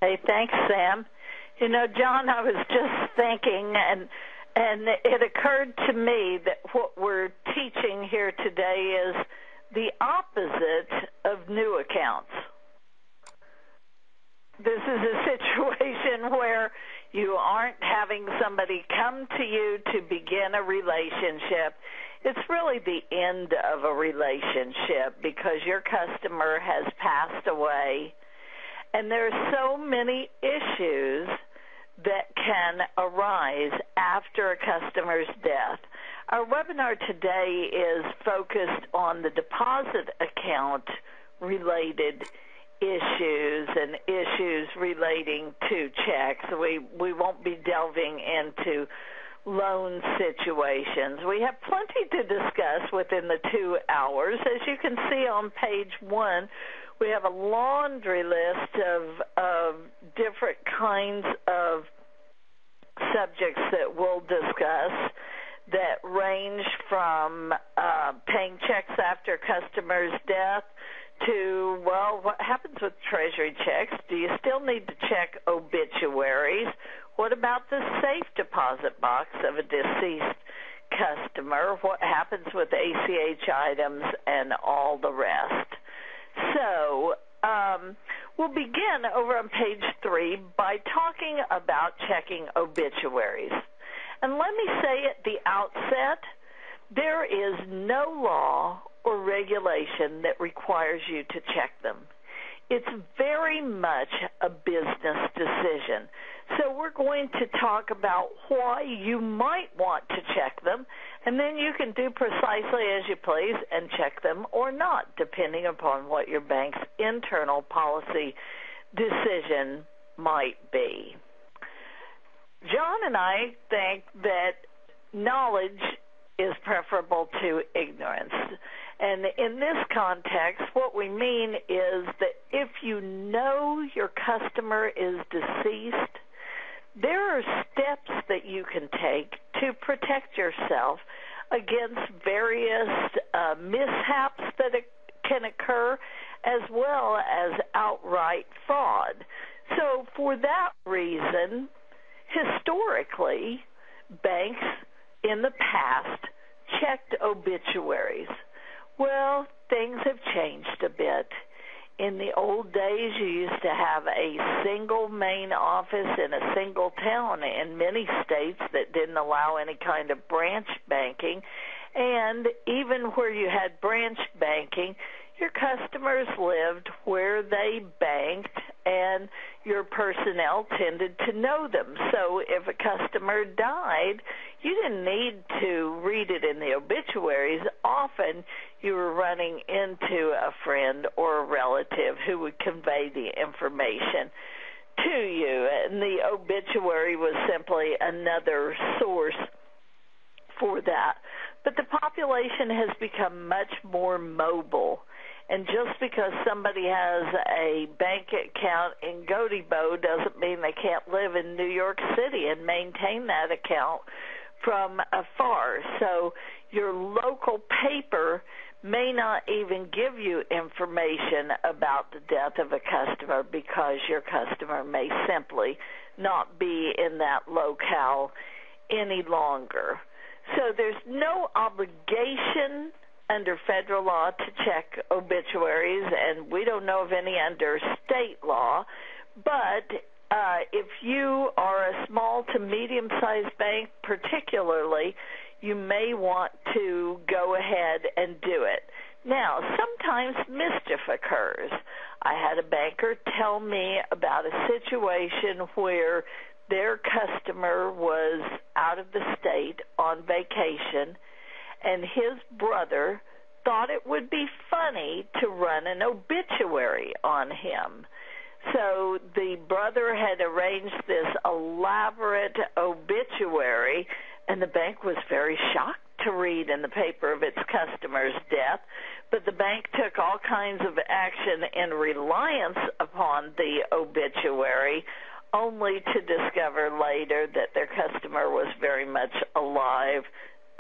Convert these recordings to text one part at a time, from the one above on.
Hey, thanks, Sam. You know, John, I was just thinking, and it occurred to me that what we're teaching here today is the opposite of new accounts. This is a situation where you aren't having somebody come to you to begin a relationship. It's really the end of a relationship because your customer has passed away. And there are so many issues that can arise after a customer's death. Our webinar today is focused on the deposit account related issues and issues relating to checks. We won't be delving into loan situations. We have plenty to discuss within the 2 hours. As you can see on page 1, we have a laundry list of different kinds of subjects that we'll discuss that range from paying checks after customer's death to, well, what happens with treasury checks? Do you still need to check obituaries? What about the safe deposit box of a deceased customer? What happens with ACH items and all the rest? So we'll begin over on page 3 by talking about checking obituaries. And let me say at the outset, there is no law or regulation that requires you to check them. It's very much a business decision. So we're going to talk about why you might want to check them, and then you can do precisely as you please and check them or not, depending upon what your bank's internal policy decision might be. John and I think that knowledge is preferable to ignorance. And in this context, what we mean is that if you know your customer is deceased, there are steps that you can take to protect yourself against various mishaps that can occur, as well as outright fraud. So for that reason, historically, banks in the past checked obituaries. Well, things have changed a bit. In the old days, you used to have a single main office in a single town in many states that didn't allow any kind of branch banking. And even where you had branch banking, your customers lived where they banked, and your personnel tended to know them. So if a customer died, you didn't need to read it in the obituaries. Often you were running into a friend or a relative who would convey the information to you, and the obituary was simply another source for that. But the population has become much more mobile. And just because somebody has a bank account in Gotebo doesn't mean they can't live in New York City and maintain that account from afar. So your local paper may not even give you information about the death of a customer because your customer may simply not be in that locale any longer. So there's no obligation under federal law to check obituaries, and we don't know of any under state law. But if you are a small to medium-sized bank particularly, you may want to go ahead and do it. Now, sometimes mischief occurs. I had a banker tell me about a situation where their customer was out of the state on vacation, and his brother thought it would be funny to run an obituary on him. So the brother had arranged this elaborate obituary, and the bank was very shocked to read in the paper of its customer's death, but the bank took all kinds of action in reliance upon the obituary, only to discover later that their customer was very much alive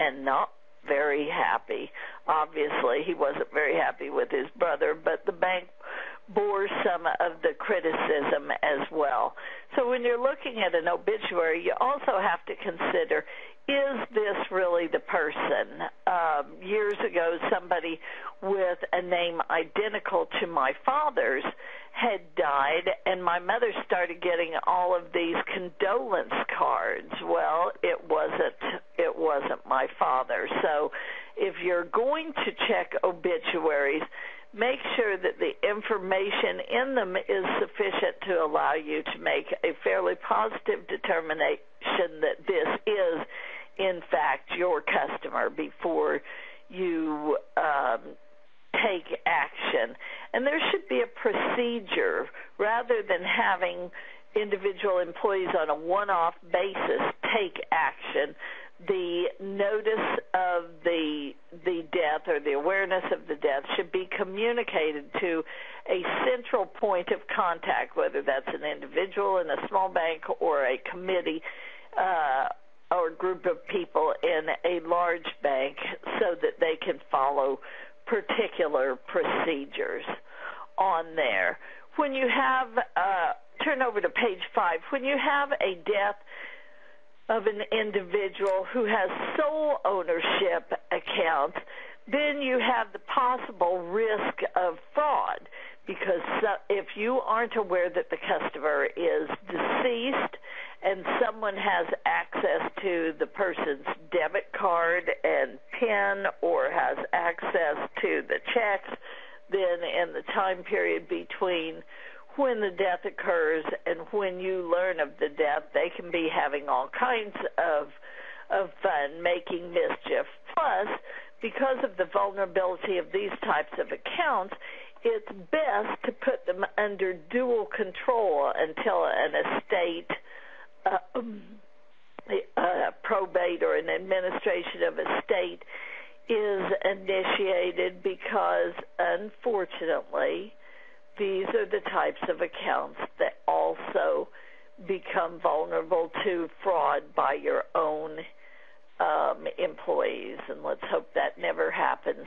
and not very happy. Obviously, he wasn't very happy with his brother, but the bank bore some of the criticism as well. So when you're looking at an obituary, you also have to consider, is this really the person? Years ago, somebody with a name identical to my father's had died, and my mother started getting all of these condolence cards. Well, it wasn't my father. So if you're going to check obituaries, make sure that the information in them is sufficient to allow you to make a fairly positive determination that this is, in fact, your customer before you take action. And there should be a procedure rather than having individual employees on a one-off basis take action. The notice of the death or the awareness of the death should be communicated to a central point of contact, whether that's an individual in a small bank or a committee or group of people in a large bank, so that they can follow particular procedures on there. When you have, turn over to page 5, when you have a death of an individual who has sole ownership accounts, then you have the possible risk of fraud, because if you aren't aware that the customer is deceased and someone has access to the person's debit card and PIN or has access to the checks, then in the time period between when the death occurs and when you learn of the death, they can be having all kinds of fun making mischief. Plus, because of the vulnerability of these types of accounts, it's best to put them under dual control until an estate, probate or an administration of estate is initiated, because unfortunately these are the types of accounts that also become vulnerable to fraud by your own employees, and let's hope that never happens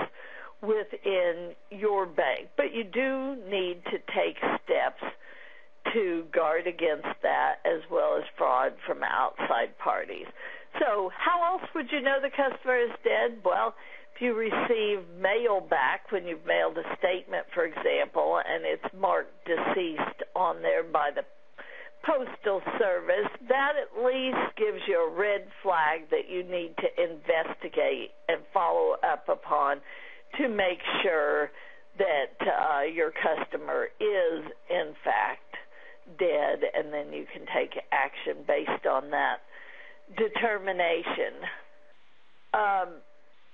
within your bank. But you do need to take steps to guard against that, as well as fraud from outside parties. So how else would you know the customer is dead? Well, if you receive mail back when you've mailed a statement, for example, and it's marked deceased on there by the Postal Service, that at least gives you a red flag that you need to investigate and follow up upon to make sure that your customer is, in fact, dead, and then you can take action based on that determination.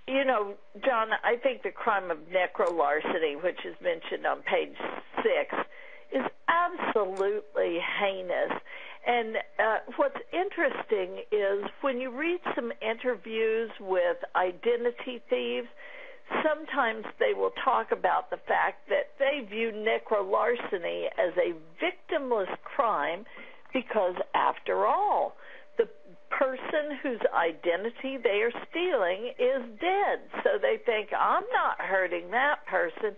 You know, John, I think the crime of necro larceny, which is mentioned on page 6, is absolutely heinous. And what's interesting is when you read some interviews with identity thieves, sometimes they will talk about the fact that they view necrolarceny as a victimless crime because, after all, the person whose identity they are stealing is dead. So they think, I'm not hurting that person.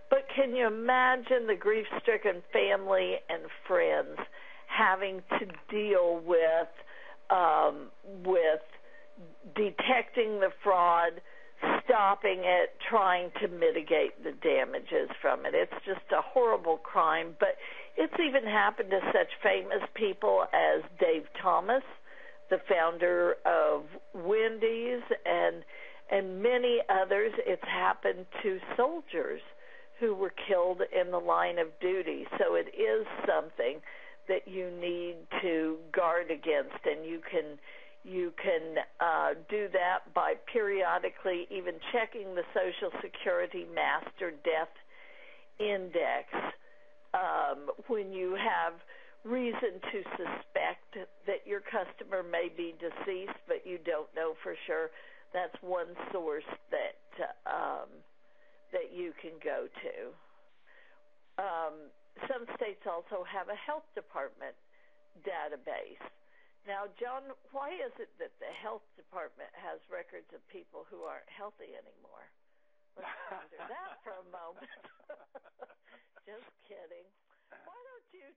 But can you imagine the grief-stricken family and friends having to deal with detecting the fraud, stopping it, trying to mitigate the damages from it? It's just a horrible crime, but it's even happened to such famous people as Dave Thomas, the founder of Wendy's, and many others. It's happened to soldiers who were killed in the line of duty. So it is something that you need to guard against, and you can do that by periodically even checking the Social Security Master Death Index when you have reason to suspect that your customer may be deceased, but you don't know for sure. That's one source that you can go to. Some states also have a health department database. Now, John, why is it that the health department has records of people who aren't healthy anymore? Let's ponder that for a moment. Just kidding. Why don't you